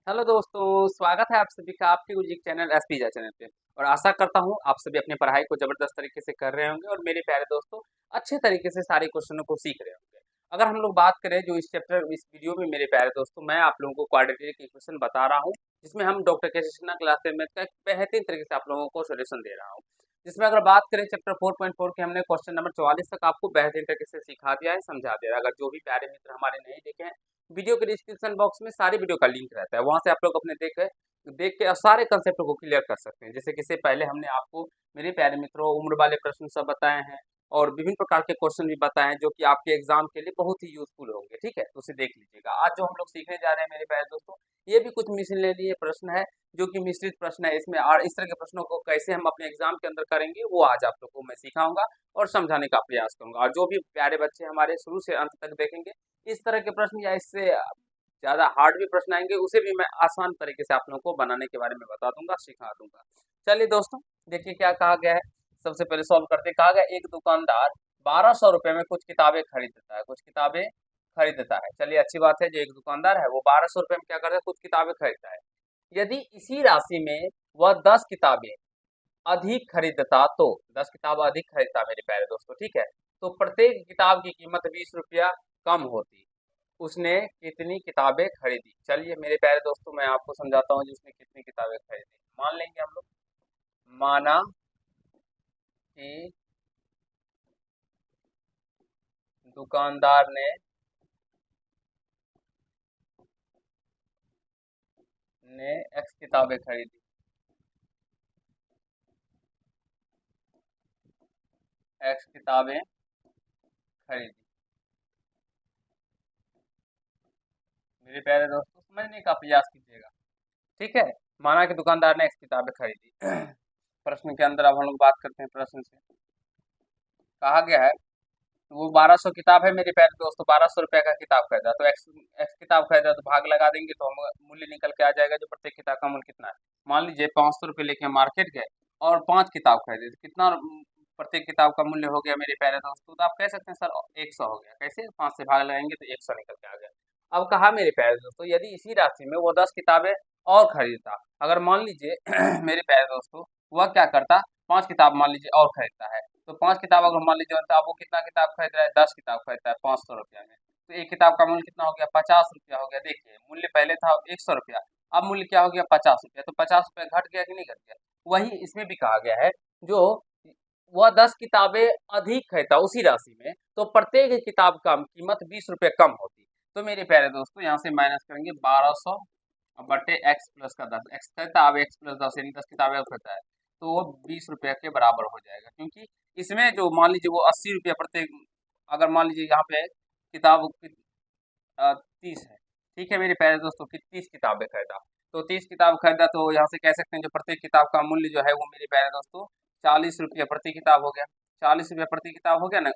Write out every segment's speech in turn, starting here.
Hello दोस्तों, स्वागत है आप सभी का आपके म्यूजिक चैनल एसपीजा चैनल पे। और आशा करता हूँ आप सभी अपनी पढ़ाई को जबरदस्त तरीके से कर रहे होंगे और मेरे प्यारे दोस्तों अच्छे तरीके से सारे क्वेश्चनों को सीख रहे होंगे। अगर हम लोग बात करें जो इस वीडियो में मेरे प्यारे दोस्तों मैं आप लोगों को क्वाड्रेटिक इक्वेशन बता रहा हूँ, जिसमें हम डॉक्टर के कृष्णा क्लास मैथ का एक बेहतरीन तरीके से आप लोगों को सोल्यूशन दे रहा हूँ। जिसमें अगर बात करें चैप्टर 4.4 के, हमने क्वेश्चन नंबर 44 तक आपको बेहतरीन तरीके से सिखा दिया है, समझा दिया है। अगर जो भी प्यारे मित्र हमारे नहीं देखे हैं, वीडियो के डिस्क्रिप्शन बॉक्स में सारी वीडियो का लिंक रहता है, वहां से आप लोग अपने देख के सारे कंसेप्ट को क्लियर कर सकते हैं। जैसे कि इससे पहले हमने आपको मेरे प्यारे मित्रों उम्र वाले प्रश्न सब बताए हैं और विभिन्न प्रकार के क्वेश्चन भी बताए हैं, जो कि आपके एग्जाम के लिए बहुत ही यूजफुल होंगे। ठीक है, तो उसे देख लीजिएगा। आज जो हम लोग सीखने जा रहे हैं मेरे प्यारे दोस्तों, ये भी कुछ मिसलेनियस प्रश्न है, जो कि मिश्रित प्रश्न है इसमें, और इस तरह के प्रश्नों को कैसे हम अपने एग्जाम के अंदर करेंगे वो आज आप लोग को मैं सिखाऊंगा और समझाने का प्रयास करूंगा। और जो भी प्यारे बच्चे हमारे शुरू से अंत तक देखेंगे, इस तरह के प्रश्न या इससे ज़्यादा हार्ड भी प्रश्न आएंगे, उसे भी मैं आसान तरीके से आप लोगों को बनाने के बारे में बता दूंगा, सिखा दूंगा। चलिए दोस्तों, देखिए क्या कहा गया है। सबसे पहले सॉल्व करते कहा गया, एक दुकानदार 1200 रुपये में कुछ किताबें खरीदता है, कुछ किताबें खरीदता है। चलिए अच्छी बात है, जो एक दुकानदार है वो 1200 रुपये में क्या करता है, कुछ किताबें खरीदता है। यदि इसी राशि में वह 10 किताबें अधिक खरीदता तो, 10 किताब अधिक खरीदता मेरे प्यारे दोस्तों, ठीक है, तो प्रत्येक किताब की कीमत 20 रुपया कम होती। उसने कितनी किताबें खरीदी? चलिए मेरे प्यारे दोस्तों, मैं आपको समझाता हूँ जी उसने कितनी किताबें खरीदी। मान लेंगे हम लोग, माना कि दुकानदार ने एक्स किताबें खरीदी। एक्स किताबें खरीदी। मेरे प्यारे दोस्तों समझने का प्रयास कीजिएगा। ठीक है, माना कि दुकानदार ने एक्स किताबें खरीदी। प्रश्न के अंदर अब हम लोग बात करते हैं। प्रश्न से कहा गया है, वो 1200 किताब है मेरे प्यारे दोस्तों, 1200 रुपये का किताब खरीदा, तो एक्स एक्स किताब खरीदा तो भाग लगा देंगे तो हम मूल्य निकल के आ जाएगा, जो प्रत्येक किताब का मूल्य कितना है। मान लीजिए 500 रुपये लेके मार्केट गए और 5 किताब खरीदे, तो कितना प्रत्येक किताब का मूल्य हो गया मेरे प्यारे दोस्तों? तो आप कह सकते हैं सर 100 हो गया। कैसे? 5 से भाग लगाएंगे तो 100 निकल के आ गया। अब कहा मेरे प्यारे दोस्तों, यदि इसी राशि में वो 10 किताबें और खरीदता, अगर मान लीजिए मेरे प्यारे दोस्तों वह क्या करता, 5 किताब मान लीजिए और खरीदता है, तो 5 किताब अगर मान लीजिए, तो अब वो कितना किताब खरीद रहा है, 10 किताब खरीदता है 500 रुपया में, तो एक किताब का मूल्य कितना हो गया, 50 रुपया हो गया। देखिए मूल्य पहले था 100 रुपया, अब मूल्य क्या हो गया, 50 रुपया, तो 50 रुपया घट गया कि नहीं घट गया? वही इसमें भी कहा गया है, जो वह 10 किताबें अधिक खरीदता उसी राशि में, तो प्रत्येक किताब का कीमत 20 रुपये कम होती। तो मेरे प्यारे दोस्तों यहाँ से माइनस करेंगे 1200 बटे एक्स प्लस का 10, एक्स खरीदता अब एक्स प्लस 10 यानी 10 किताबें और खरीदता है, तो वो 20 रुपये के बराबर हो जाएगा। क्योंकि इसमें जो मान लीजिए वो 80 रुपया प्रत्येक, अगर मान लीजिए यहाँ पे किताब 30 है, ठीक है मेरे प्यारे दोस्तों, कि 30 किताबें खरीदा, तो 30 किताब खरीदा, तो यहाँ से कह सकते हैं जो प्रत्येक किताब का मूल्य जो है वो मेरे प्यारे दोस्तों 40 रुपया प्रति किताब हो गया। 40 रुपया प्रति किताब हो गया ना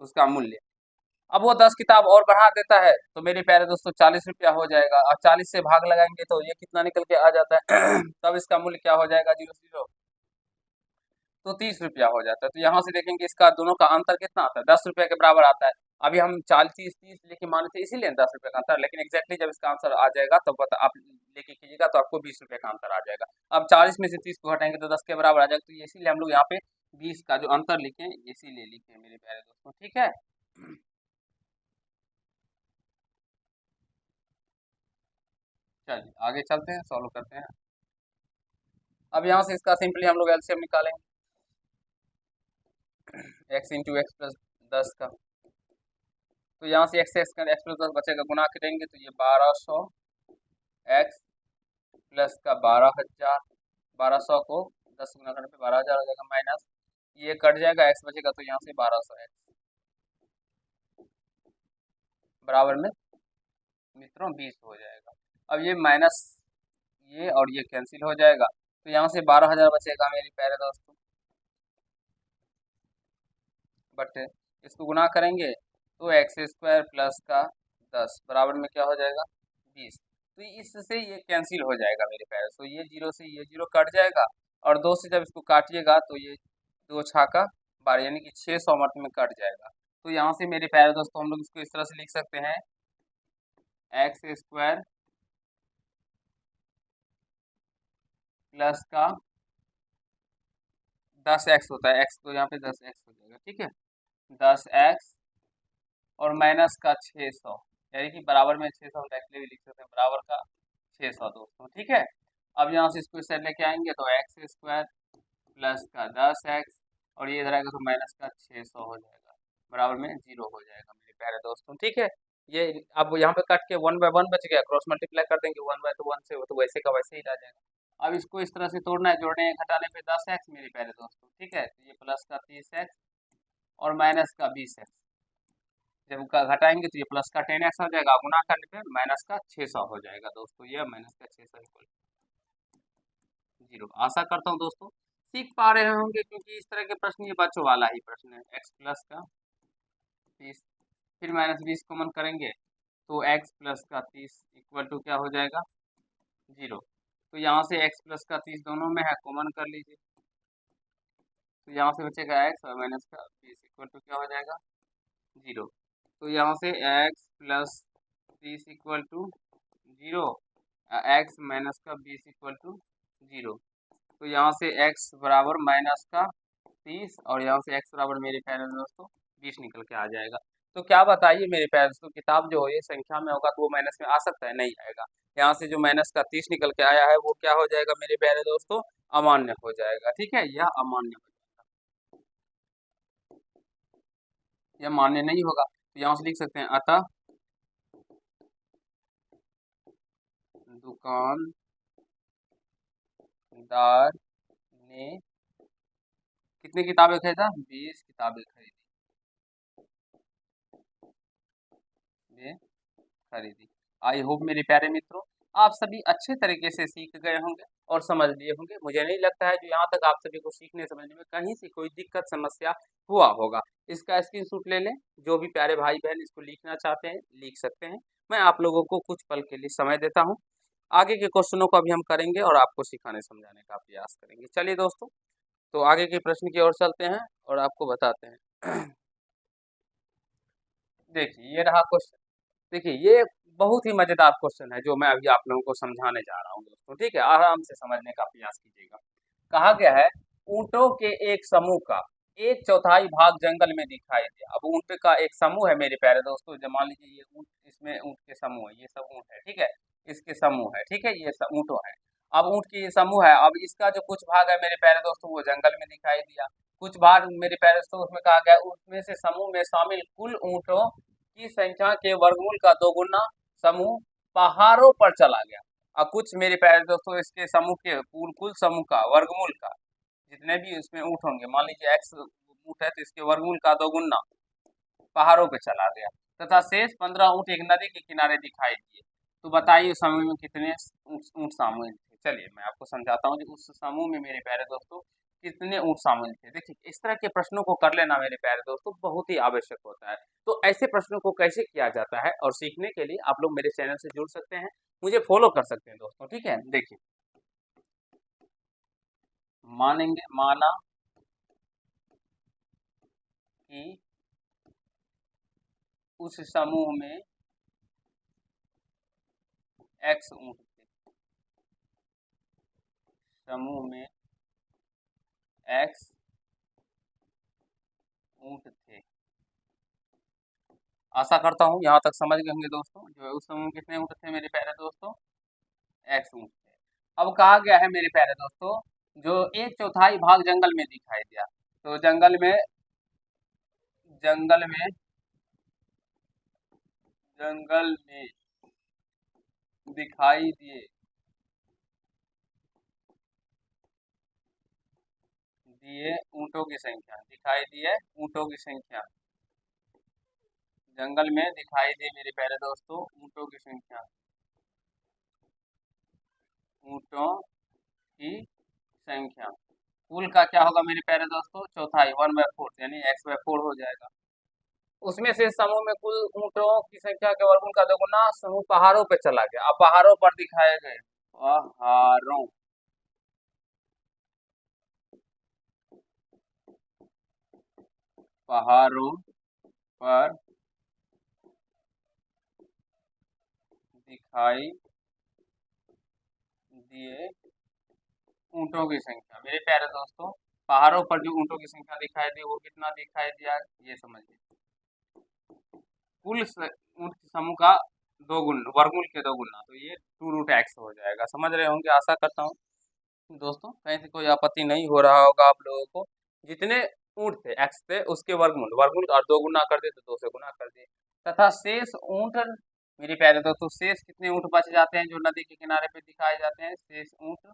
उसका मूल्य। अब वो 10 किताब और बढ़ा देता है, तो मेरे प्यारे दोस्तों 40 रुपया हो जाएगा, और 40 से भाग लगाएंगे तो ये कितना निकल के आ जाता है तब इसका मूल्य क्या हो जाएगा, 0 0, तो 30 रुपया हो जाता है। तो यहाँ से देखेंगे इसका दोनों का अंतर कितना आता है, 10 रुपये के बराबर आता है। अभी हम 40 30 30 लेके माने थे, इसीलिए 10 रुपये का अंतर, लेकिन एग्जैक्टली जब इसका आंसर आ जाएगा तो बता आप लेके कीजिएगा तो आपको 20 रुपये का अंतर आ जाएगा। अब 40 में से 30 को हटाएंगे तो 10 के बराबर आ जाएगा, तो इसीलिए हम लोग यहाँ पे 20 का जो अंतर लिखे इसीलिए लिखे मेरे प्यारे दोस्तों, ठीक है। चलिए आगे चलते हैं, सॉल्व करते हैं। अब यहाँ से इसका सिंपली हम लोग एलसीएम निकालेंगे, एक्स इंटू एक्स प्लस 10 का, तो यहाँ से एक्स एक्स का एक्स प्लस 10 बचेगा, गुना करेंगे तो ये 1200 एक्स प्लस का 12,000, 1200 को 10 गुना करने पे 12,000 हो जाएगा, माइनस ये कट जाएगा, एक्स बचेगा, तो यहाँ से 1200 एक्स बराबर में मित्रों 20 हो जाएगा। अब ये माइनस ये और ये कैंसिल हो जाएगा, तो यहाँ से 12,000 बचेगा मेरे प्यारे दोस्तों, बट इसको गुना करेंगे तो एक्स स्क्वायर प्लस का 10 बराबर में क्या हो जाएगा, 20। तो इससे ये कैंसिल हो जाएगा मेरे प्यारे, तो ये जीरो से ये जीरो कट जाएगा, और 2 से जब इसको काटिएगा तो ये 2 छाका 12 यानी कि 600 मर्त में कट जाएगा। तो यहाँ से मेरे प्यारे दोस्तों हम लोग इसको इस तरह से लिख सकते हैं, एक्स स्क्वायर प्लस का 10x होता है, x तो यहाँ पे 10x हो जाएगा, ठीक है, 10x और माइनस का 600, यानी कि बराबर में 600 हम डायरेक्टली भी लिख सकते हैं, बराबर का 600 दोस्तों, ठीक है। अब यहाँ से इसको इस साइड लेके आएंगे तो एक्स स्क्वायर प्लस का 10x और ये इधर आएगा तो माइनस का 600 हो जाएगा, बराबर में 0 हो जाएगा मेरे प्यारे दोस्तों, ठीक है। ये अब यहाँ पे कट के 1/1 बच गया, क्रॉस मल्टीप्लाई कर देंगे 1/1 से, वो तो वैसे का वैसे ही रह जाएगा। अब इसको इस तरह से तोड़ना है, जोड़ने घटाने पे 10x मेरे प्यारे दोस्तों, ठीक है, तो ये प्लस का 30x और माइनस का 20x, जब घटाएंगे तो ये प्लस का 10x हो जाएगा, गुना करने पे माइनस का 600 हो जाएगा दोस्तों, ये माइनस का 600 इक्वल 0। आशा करता हूँ दोस्तों सीख पा रहे होंगे, क्योंकि इस तरह के प्रश्न ये बच्चों वाला ही प्रश्न है। x प्लस का 30 फिर माइनस 20 कॉमन करेंगे तो x प्लस का 30 इक्वल टू क्या हो जाएगा 0। तो यहाँ से x प्लस का 30 दोनों में है, कॉमन कर लीजिए, तो यहाँ से बचेगा x और माइनस का 20 इक्वल टू क्या हो जाएगा 0। तो यहाँ से x plus 30 equal to 0, x minus का 20 इक्वल टू 0। तो यहाँ से x बराबर माइनस का 30 और यहाँ से x बराबर मेरे प्यारे दोस्तों 20 निकल के आ जाएगा। तो क्या बताइए मेरे प्यारे दोस्तों, किताब जो है ये संख्या में होगा तो वो माइनस में आ सकता है, नहीं आएगा। यहाँ से जो माइनस का 30 निकल के आया है वो क्या हो जाएगा मेरे प्यारे दोस्तों, अमान्य हो जाएगा, ठीक है, यह अमान्य हो जाएगा, यह मान्य नहीं होगा। तो यहाँ से लिख सकते हैं अतः दुकानदार ने कितनी किताबें खरीदा, 20 किताबें खरीदी। आई होप मेरे प्यारे मित्रों आप सभी अच्छे तरीके से सीख गए होंगे और समझ लिए होंगे। मुझे नहीं लगता है जो यहाँ तक आप सभी को सीखने समझने में कहीं से कोई दिक्कत समस्या हुआ होगा। इसका स्क्रीनशॉट ले लें, जो भी प्यारे भाई बहन इसको लिखना चाहते हैं लिख सकते हैं। मैं आप लोगों को कुछ पल के लिए समय देता हूँ, आगे के क्वेश्चनों को अभी हम करेंगे और आपको सिखाने समझाने का प्रयास करेंगे। चलिए दोस्तों, तो आगे के प्रश्न की ओर चलते हैं और आपको बताते हैं। देखिए ये रहा क्वेश्चन, देखिए ये बहुत ही मजेदार क्वेश्चन है जो मैं अभी आप लोगों को समझाने जा रहा हूँ दोस्तों, ठीक है, आराम से समझने का प्रयास कीजिएगा। कहा गया है ऊंटों के एक समूह का 1/4 भाग जंगल में दिखाई दिया। अब ऊंट का एक समूह है मेरे प्यारे दोस्तों, जब मान लीजिए ये ऊंट, इसमें ऊंट के समूह है, ये सब ऊंट है, ठीक है, इसके समूह है, ठीक है, ये सब ऊंटों है। अब ऊंट की ये समूह है, अब इसका जो कुछ भाग है मेरे प्यारे दोस्तों वो जंगल में दिखाई दिया, कुछ भाग मेरे प्यारे दोस्तों उसमें कहा गया उसमें से समूह में शामिल कुल ऊंटों की संख्या के वर्गमूल का 2 गुना समूह पहाड़ों पर चला गया। और कुछ मेरे प्यारे दोस्तों इसके समूह के कुल समूह का वर्गमूल का, जितने भी उसमें ऊँट होंगे, मान लीजिए x ऊँट है तो इसके वर्गमूल का 2 गुना पहाड़ों पे चला गया, तथा शेष 15 ऊँट एक नदी के किनारे दिखाई दिए। तो बताइए उस समूह में कितने ऊँट शामिल थे। चलिए मैं आपको समझाता हूँ कि उस समूह में मेरे प्यारे दोस्तों कितने ऊँट शामिल थे। देखिए इस तरह के प्रश्नों को कर लेना मेरे प्यारे दोस्तों बहुत ही आवश्यक होता है। तो ऐसे प्रश्नों को कैसे किया जाता है और सीखने के लिए आप लोग मेरे चैनल से जुड़ सकते हैं, मुझे फॉलो कर सकते हैं दोस्तों, ठीक है। देखिए माना कि उस समूह में x ऊँट थे, समूह में x ऊँट थे। आशा करता हूँ यहाँ तक समझ गए होंगे दोस्तों, जो है उस समूह में कितने ऊँट थे मेरे प्यारे दोस्तों, x ऊँट थे। अब कहा गया है मेरे प्यारे दोस्तों जो 1/4 भाग जंगल में दिखाई दिया, तो जंगल में दिखाई दिए ऊँटों की संख्या, दिखाई दिए ऊँटों की संख्या, जंगल में दिखाई दी मेरे प्यारे दोस्तों ऊँटों की संख्या, ऊँटों की संख्या, कुल का क्या होगा मेरे प्यारे दोस्तों चौथाई 1/4 यानी x/4 हो जाएगा। उसमें से समूह में कुल ऊँटों की संख्या के वर्गमूल का 2 गुना समूह पहाड़ों पे चला गया। अब पहाड़ों पर दिखाए गए, पहाड़ों पहाड़ों पर दिखाई दिए ऊंटों की संख्या। मेरे प्यारे दोस्तों, पहाड़ों पर जो ऊंटों की संख्या दिखाई दी वो कितना दिखाई दिया, ये समझिए। ऊंट के समूह का दो गुण, वर्गमूल के दो गुना, तो ये 2√x हो जाएगा। समझ रहे होंगे, आशा करता हूँ दोस्तों, कहीं से कोई आपत्ति नहीं हो रहा होगा आप लोगों को। जितने ऊंट थे एक्स थे, उसके वर्गमूल वर्गमूल और दो गुना कर दिए तो दो से गुना कर दिए, तथा शेष ऊंट। मेरे प्यारे दोस्तों, शेष कितने ऊंट बच जाते हैं जो नदी के किनारे पे दिखाए जाते हैं, शेष ऊंट।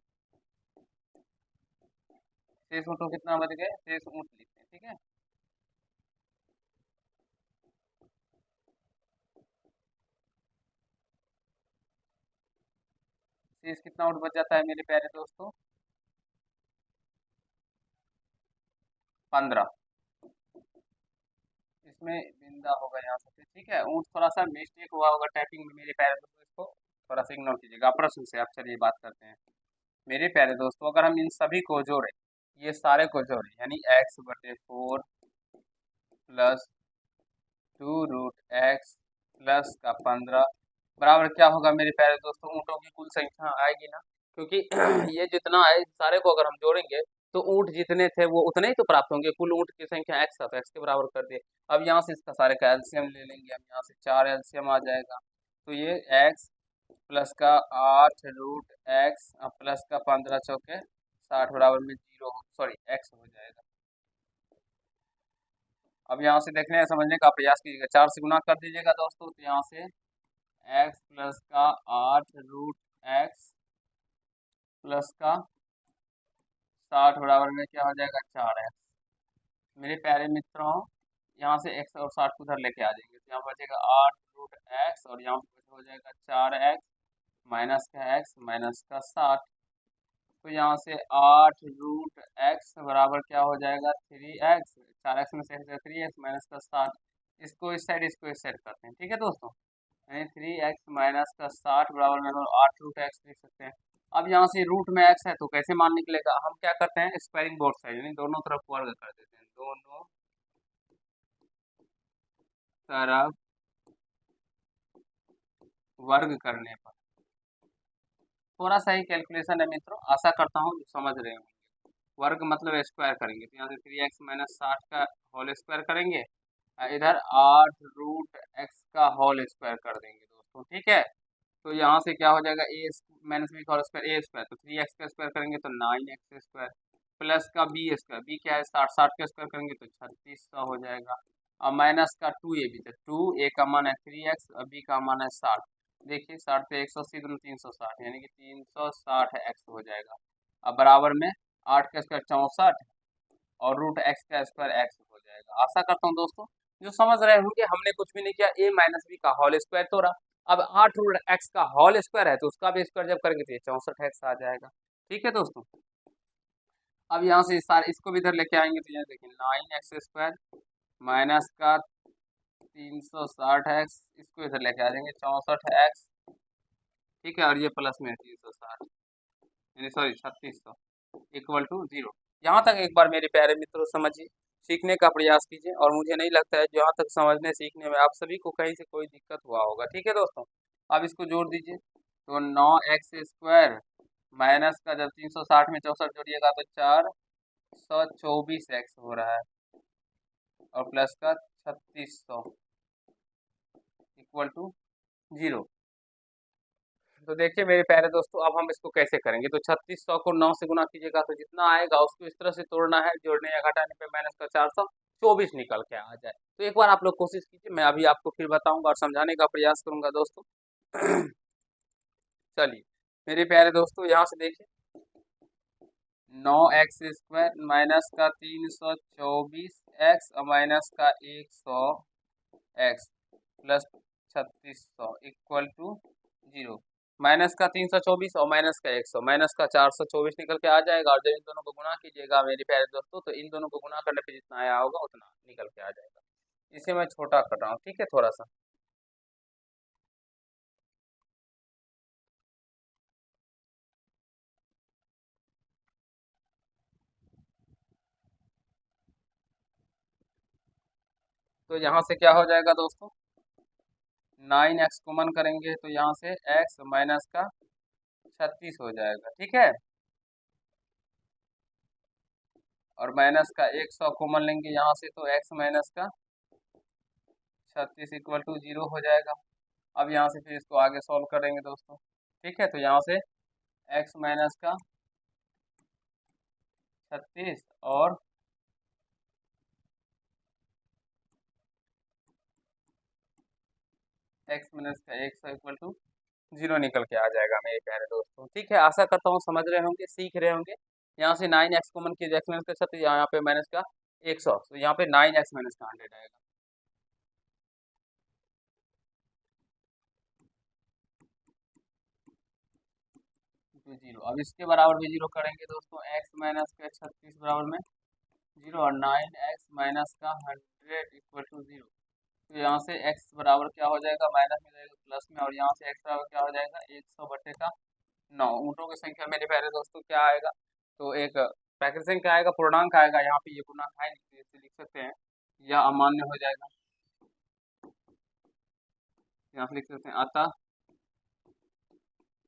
शेष ऊंट कितना बच गए, शेष ऊंट लिखते हैं, ठीक है। शेष कितना ऊंट बच जाता है मेरे प्यारे दोस्तों, 15। इसमें बिंदा होगा यहाँ से, ठीक है। ऊंट थोड़ा सा मिस्टेक हुआ होगा टाइपिंग में मेरे प्यारे दोस्तों, इसको थोड़ा सा इग्नोर कीजिएगा। प्रश्न से अब चलिए बात करते हैं। मेरे प्यारे दोस्तों, अगर हम इन सभी को जोड़े, ये सारे को जोड़े, यानी x/4 प्लस 2√x प्लस का 15 बराबर क्या होगा मेरे प्यारे दोस्तों, ऊँटों की कुल संख्या आएगी ना, क्योंकि ये जितना है सारे को अगर हम जोड़ेंगे तो ऊँट जितने थे वो उतने ही तो प्राप्त होंगे। कुल ऊँट की संख्या x था तो x के बराबर कर दिए। अब यहाँ से इसका सारे का एलसीएम ले लेंगे हम, यहाँ से 4 एलसीएम आ जाएगा, तो ये x प्लस का 8√x प्लस का 15 चौके 60 बराबर में 0, सॉरी x हो जाएगा। अब यहाँ से देखने या समझने का प्रयास कीजिएगा, 4 से गुना कर दीजिएगा दोस्तों, तो यहाँ से x प्लस का 8√x प्लस का 60 बराबर में क्या हो जाएगा, 4x। मेरे प्यारे मित्रों, यहाँ से x और 60 को उधर लेके आ जाएंगे, तो यहाँ बचेगा 8√x और यहाँ पे हो जाएगा 4x माइनस का x माइनस का 60। तो यहाँ से 8√x बराबर क्या हो जाएगा, 3x। 4x में से 3x माइनस का 60, इसको इस साइड इसको इस साइड करते हैं, ठीक है दोस्तों। यानी 3x माइनस का 60 बराबर में हम 8√x लिख सकते हैं। अब यहाँ से रूट में x है तो कैसे मान निकलेगा, हम क्या करते हैं, स्क्वायरिंग बोथ साइड, यानी दोनों तरफ वर्ग कर देते हैं, दोनों तरफ वर्ग करने पर। थोड़ा सा ही कैलकुलेशन है मित्रों, आशा करता हूँ जो समझ रहे होंगे। वर्ग मतलब स्क्वायर करेंगे, तो यहाँ से 3x माइनस 60 का होल स्क्वायर करेंगे, इधर 8√x का होल स्क्वायर कर देंगे दोस्तों, ठीक है। तो यहाँ से क्या हो जाएगा, ए माइनस बी का होल स्क्वायर, ए स्क्वायर, तो 3x का स्क्वायर करेंगे तो 9x स्क्वायर प्लस का बी स्क्वायर, बी क्या है 60, 60 का स्क्वायर करेंगे तो 3600 हो जाएगा। अब माइनस का 2a भी, तो 2a का मान है 3x और b का मान है 60। देखिए 60 से 180 दोनों 360, यानी कि 360x हो जाएगा। अब बराबर में 8 का स्क्वायर 64 और रूट एक्स का स्क्वायर एक्स हो जाएगा। आशा करता हूँ दोस्तों जो समझ रहे होंगे, हमने कुछ भी नहीं किया, a माइनस बी का होल स्क्वायर तोड़ा। अब 8√x का होल स्क्वायर है तो उसका भी स्क्वायर जब करेंगे तो 64x आ जाएगा, ठीक है दोस्तों। अब यहाँ से सारे इसको भी इधर लेके आएंगे, तो यहाँ देखिए 9x² माइनस का 360x, इसको इधर लेके आ जाएंगे 64x, ठीक है। और ये प्लस में 360, यानी सॉरी 3600 इक्वल टू 0। यहाँ तक एक बार मेरे प्यारे मित्रों समझिए, सीखने का प्रयास कीजिए, और मुझे नहीं लगता है जहाँ तक समझने सीखने में आप सभी को कहीं से कोई दिक्कत हुआ होगा, ठीक है दोस्तों। अब इसको जोड़ दीजिए, तो 9x² माइनस का जब 360 में 64 जोड़िएगा तो 424x हो रहा है, और प्लस का 3600 इक्वल टू 0। तो देखिए मेरे प्यारे दोस्तों, अब हम इसको कैसे करेंगे, तो 3600 को 9 से गुना कीजिएगा तो जितना आएगा उसको इस तरह से तोड़ना है, जोड़ने या घटाने पे माइनस का 424 निकल के आ जाए। तो एक बार आप लोग कोशिश कीजिए, मैं अभी आपको फिर बताऊंगा और समझाने का प्रयास करूंगा दोस्तों। चलिए मेरे प्यारे दोस्तों, यहाँ से देखिए 9x² माइनस का 324x और माइनस का 100x plus 3600 equal to 0। Minus का 324 और माइनस का 100, माइनस का 424 निकल के आ जाएगा, और जब इन दोनों को गुना कीजिएगा मेरे प्यारे दोस्तों, तो इन दोनों को गुना करने पे जितना आया होगा उतना निकल के आ जाएगा। इसे मैं छोटा कर रहा हूँ, ठीक है, थोड़ा सा। तो यहाँ से क्या हो जाएगा दोस्तों, 9x कॉमन करेंगे तो यहाँ से x माइनस का 36 हो जाएगा, ठीक है। और माइनस का 100 कॉमन लेंगे यहाँ से, तो x माइनस का 36 इक्वल टू 0 हो जाएगा। अब यहाँ से फिर इसको आगे सॉल्व करेंगे दोस्तों। ठीक है, तो यहाँ से x माइनस का 36 और x माइनस का 100 इक्वल टू 0 निकल के आ जाएगा मेरे प्यारे दोस्तों। ठीक है, आशा करता हूँ समझ रहे होंगे, सीख रहे होंगे। यहाँ से 9x कॉमन कीजिए, x माइनस का 36, यहाँ पे माइनस का 100, तो यहाँ पे 9x माइनस का 100 आएगा। तो 0, अब इसके बराबर भी 0 करेंगे दोस्तों, x माइनस का 36 बराबर में 0 और 9x माइनस का 100 इक्वल टू 0। तो यहाँ से x बराबर क्या हो जाएगा, माइनस में जाएगा प्लस में, और यहाँ से x बराबर क्या हो जाएगा, 100 बटे का 9। ऊँटों की संख्या मेरे प्यारे दोस्तों क्या आएगा, तो एक प्राकृतिक संख्या आएगा, पूर्णांक आएगा, यहाँ पे ये पूर्णांक है नहीं, इसे लिख सकते हैं, यह अमान्य हो जाएगा, यहाँ से लिख सकते हैं। अतः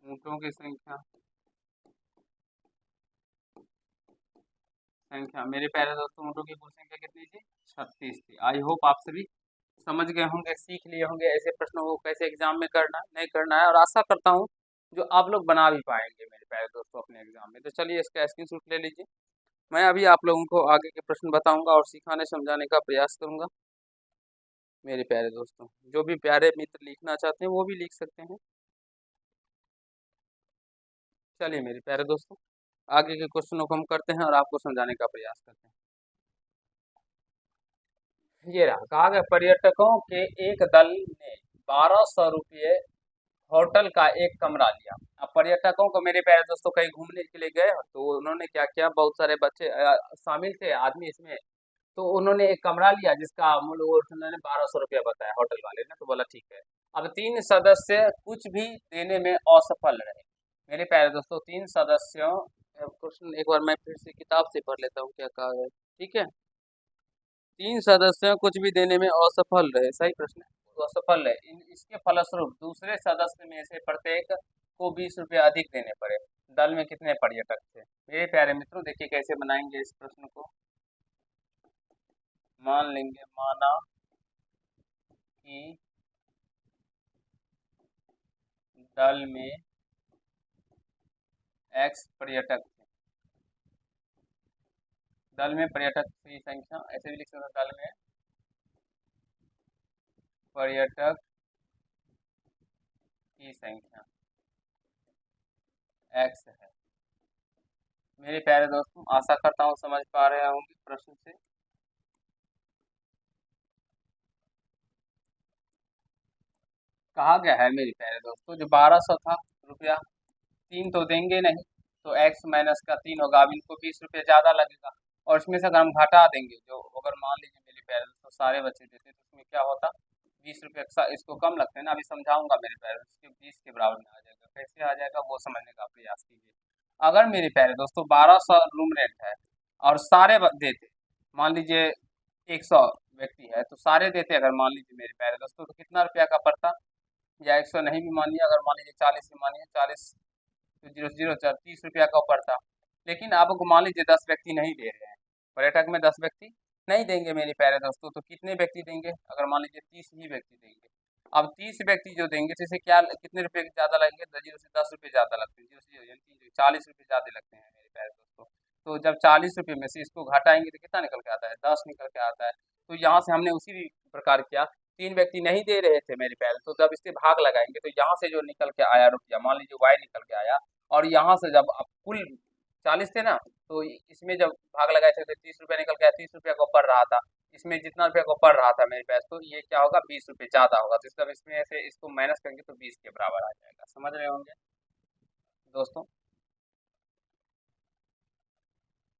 ऊँटों की संख्या मेरे प्यारे दोस्तों, ऊँटों की कुल संख्या कितनी थी, 36 थी। आई होप आप सभी समझ गए होंगे, सीख लिए होंगे ऐसे प्रश्नों को कैसे एग्जाम में करना है, नहीं करना है, और आशा करता हूँ जो आप लोग बना भी पाएंगे मेरे प्यारे दोस्तों अपने एग्जाम में। तो चलिए इसका स्क्रीनशॉट ले लीजिए। मैं अभी आप लोगों को आगे के प्रश्न बताऊंगा और सिखाने समझाने का प्रयास करूंगा। मेरे प्यारे दोस्तों, जो भी प्यारे मित्र लिखना चाहते हैं वो भी लिख सकते हैं। चलिए मेरे प्यारे दोस्तों, आगे के क्वेश्चनों को हम करते हैं और आपको समझाने का प्रयास करते हैं। ये रहा, कहा गया पर्यटकों के एक दल ने 1200 रुपये होटल का एक कमरा लिया। अब पर्यटकों को मेरे प्यारे दोस्तों कहीं घूमने के लिए गए तो उन्होंने क्या किया, बहुत सारे बच्चे शामिल थे आदमी इसमें, तो उन्होंने एक कमरा लिया जिसका मूल्य वो उन्होंने 1200 रुपया बताया होटल वाले ने, तो बोला ठीक है। अब 3 सदस्य कुछ भी देने में असफल रहे। मेरे प्यारे दोस्तों, 3 सदस्यों, क्वेश्चन एक बार मैं फिर से किताब से पढ़ लेता हूँ क्या कहा है। ठीक है, 3 सदस्य कुछ भी देने में असफल रहे, सही प्रश्न है, तो असफल रहे, इसके फलस्वरूप दूसरे सदस्य में से प्रत्येक को 20 रुपये अधिक देने पड़े। दल में कितने पर्यटक थे। मेरे प्यारे मित्रों, देखिए कैसे बनाएंगे इस प्रश्न को। मान लेंगे, माना कि दल में x पर्यटक थे, दल में पर्यटक की संख्या, ऐसे भी लिख सकते हैं, दल में पर्यटक की संख्या x है। मेरे प्यारे दोस्तों, आशा करता हूँ समझ पा रहे होंगे प्रश्न से। कहा गया है मेरे प्यारे दोस्तों, जो 1200 था रुपया, 3 तो देंगे नहीं, तो x माइनस का 3 होगा। अब इनको 20 रुपये ज़्यादा लगेगा, और इसमें से अगर हम घटा देंगे, जो अगर मान लीजिए मेरे प्यारे दोस्तों सारे बच्चे देते तो इसमें क्या होता, 20 रुपये इसको कम लगते हैं ना, अभी समझाऊंगा मेरे प्यारे दोस्तों, 20 के बराबर में आ जाएगा, कैसे आ जाएगा वो समझने का प्रयास कीजिए। अगर मेरे प्यारे दोस्तों 1200 रूम रेंट है और सारे देते, मान लीजिए 100 व्यक्ति है तो सारे देते, अगर मान लीजिए मेरे प्यारे दोस्तों, तो कितना रुपया का पड़ता, या 100 नहीं भी मानिए, अगर मान लीजिए 40 ही मानिए, 40 तो 0 0 4, 30 रुपया का पड़ता। लेकिन आपको मान लीजिए 10 व्यक्ति नहीं दे रहे हैं, पर्यटक में 10 व्यक्ति नहीं देंगे मेरे प्यारे दोस्तों, तो कितने व्यक्ति देंगे, अगर मान लीजिए 30 ही व्यक्ति देंगे। अब 30 व्यक्ति जो देंगे तो इसे क्या, कितने रुपए ज़्यादा लगेंगे, 0 से 10 रुपये ज़्यादा लगते हैं, 0 से 0 यानी 40 रुपये ज़्यादा लगते हैं मेरे प्यारे दोस्तों। तो जब 40 रुपये में से इसको घटाएंगे तो कितना निकल के आता है, 10 निकल के आता है। तो यहाँ से हमने उसी प्रकार किया, 3 व्यक्ति नहीं दे रहे थे मेरे प्यारे, तो जब इससे भाग लगाएंगे तो यहाँ से जो निकल के आया रुपया, मान लीजिए y निकल के आया, और यहाँ से जब अब कुल 40 थे ना, तो इसमें जब भाग लगाए थे तो 30 रुपया निकल के आया, 30 रुपया को पढ़ रहा था, इसमें जितना रुपया को पढ़ रहा था मेरे पास, तो ये क्या होगा, 20 रुपये ज़्यादा होगा, तो इसका इसमें से इसको माइनस करेंगे तो 20 के बराबर आ जाएगा। समझ रहे होंगे दोस्तों,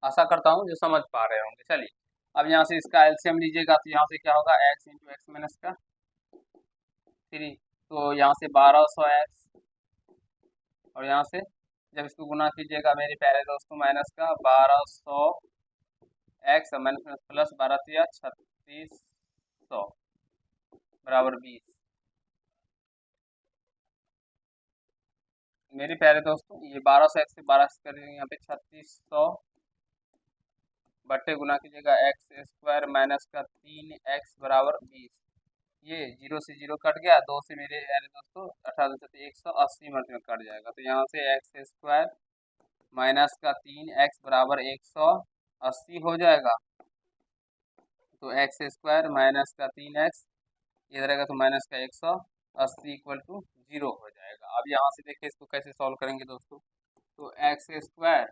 आशा करता हूँ जो समझ पा रहे होंगे। चलिए, अब यहाँ से इसका एलसीएम लीजिएगा, तो यहाँ से क्या होगा, x इंटू एक्स माइनस का 3, तो यहाँ से 1200x, और यहाँ से जब इसको गुना कीजिएगा मेरे प्यारे दोस्तों, माइनस का 1200x माइनस प्लस 12 3600 बराबर 20। मेरे प्यारे दोस्तों, ये 1200x से 12 कर देंगे, यहाँ पे 3600 बट्टे गुना कीजिएगा एक्स स्क्वायर माइनस का 3x बराबर 20। ये 0 से 0 कट गया, 2 से मेरे यानी दोस्तों 180 मर्ज में कट जाएगा। तो यहाँ से एक्स स्क्वायर माइनस का 3x बराबर 180 हो जाएगा। तो एक्स स्क्वायर माइनस का 3x इधर आएगा तो माइनस का 180 इक्वल टू 0 हो जाएगा। अब यहाँ से देखिए इसको कैसे सॉल्व करेंगे दोस्तों। तो एक्स स्क्वायर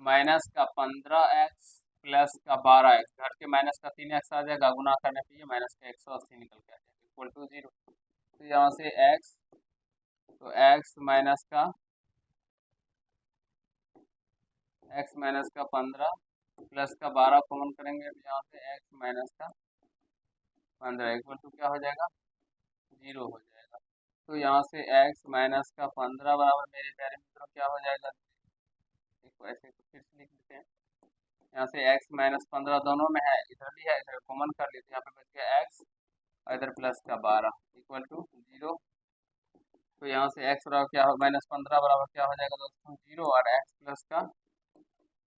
माइनस का 15x प्लस का 12x, घट के माइनस का 3x आ जाएगा, गुना करने पे ये माइनस का 180 निकल के आ जाएगा इक्वल टू 0। तो यहाँ से x, तो x माइनस का 15 प्लस का 12 कॉमन करेंगे तो यहाँ से x माइनस का 15 इक्वल टू क्या हो जाएगा 0 हो जाएगा। तो यहाँ से x माइनस का 15 बराबर मेरे प्यारे मित्रों क्या हो जाएगा, देखो ऐसे तो फिर से लिख देते हैं। यहाँ से x माइनस 15 दोनों में है, इधर भी है, इधर कॉमन कर लेते हैं। यहाँ पे बच गया x और इधर प्लस का 12 इक्वल टू 0। तो यहाँ से x बराबर क्या हो, माइनस 15 बराबर क्या हो जाएगा दोस्तों 0, और x प्लस का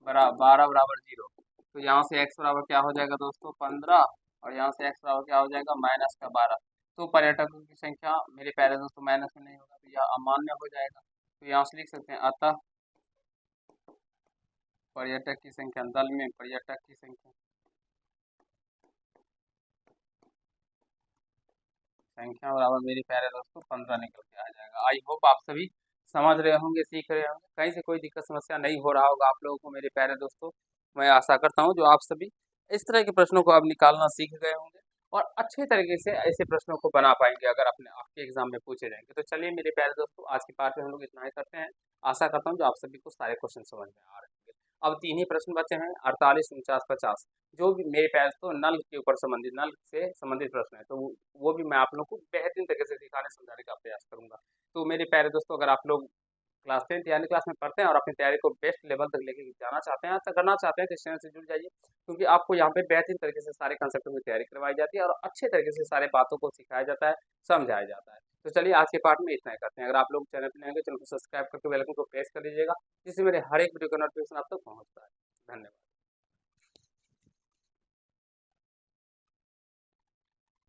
12 बराबर 0। तो यहाँ से x बराबर क्या हो जाएगा दोस्तों 15, और यहाँ से x बराबर क्या हो जाएगा माइनस का 12। तो पर्यटकों की संख्या मेरे प्यारे दोस्तों माइनस में नहीं होगा तो यह अमान्य हो जाएगा। तो यहाँ से लिख सकते हैं अतः पर्यटक की संख्या, दल में पर्यटक की संख्या बराबर मेरे प्यारे दोस्तों 15 निकल के आ जाएगा। आई होप आप सभी समझ रहे होंगे, सीख रहे होंगे, कहीं से कोई दिक्कत समस्या नहीं हो रहा होगा आप लोगों को मेरे प्यारे दोस्तों। मैं आशा करता हूँ जो आप सभी इस तरह के प्रश्नों को अब निकालना सीख गए होंगे और अच्छे तरीके से ऐसे प्रश्नों को बना पाएंगे अगर अपने आपके एग्जाम में पूछे जाएंगे। तो चलिए मेरे प्यारे दोस्तों आज की पार्ट में हम लोग इतना ही करते हैं। आशा करता हूँ जो आप सभी को सारे क्वेश्चन समझ में आ रहे होंगे। अब 3 ही प्रश्न बचे हैं, 48, 49, 50, जो भी मेरे प्यारे दोस्तों नल के ऊपर संबंधित, नल से संबंधित प्रश्न है। तो वो भी मैं आप लोग को बेहतरीन तरीके से सिखाने समझाने का प्रयास करूंगा। तो मेरे प्यारे दोस्तों अगर आप लोग क्लास 10th यानी क्लास में पढ़ते हैं और अपनी तैयारी को बेस्ट लेवल तक लेके जाना चाहते हैं, ऐसा करना चाहते हैं तो इस चैनल से जुड़ जाइए, क्योंकि आपको यहाँ पे बेहतरीन तरीके से सारे कंसेप्टों की तैयारी करवाई जाती है और अच्छे तरीके से सारे बातों को सिखाया जाता है, समझाया जाता है। तो चलिए आज के पार्ट में इतना ही करते हैं। अगर आप लोग चैनल पर नए हैं चैनल को सब्सक्राइब करके बेल आइकन को प्रेस कर दीजिएगा, जिससे मेरे हर एक वीडियो का नोटिफिकेशन आप तक पहुँचता है। धन्यवाद।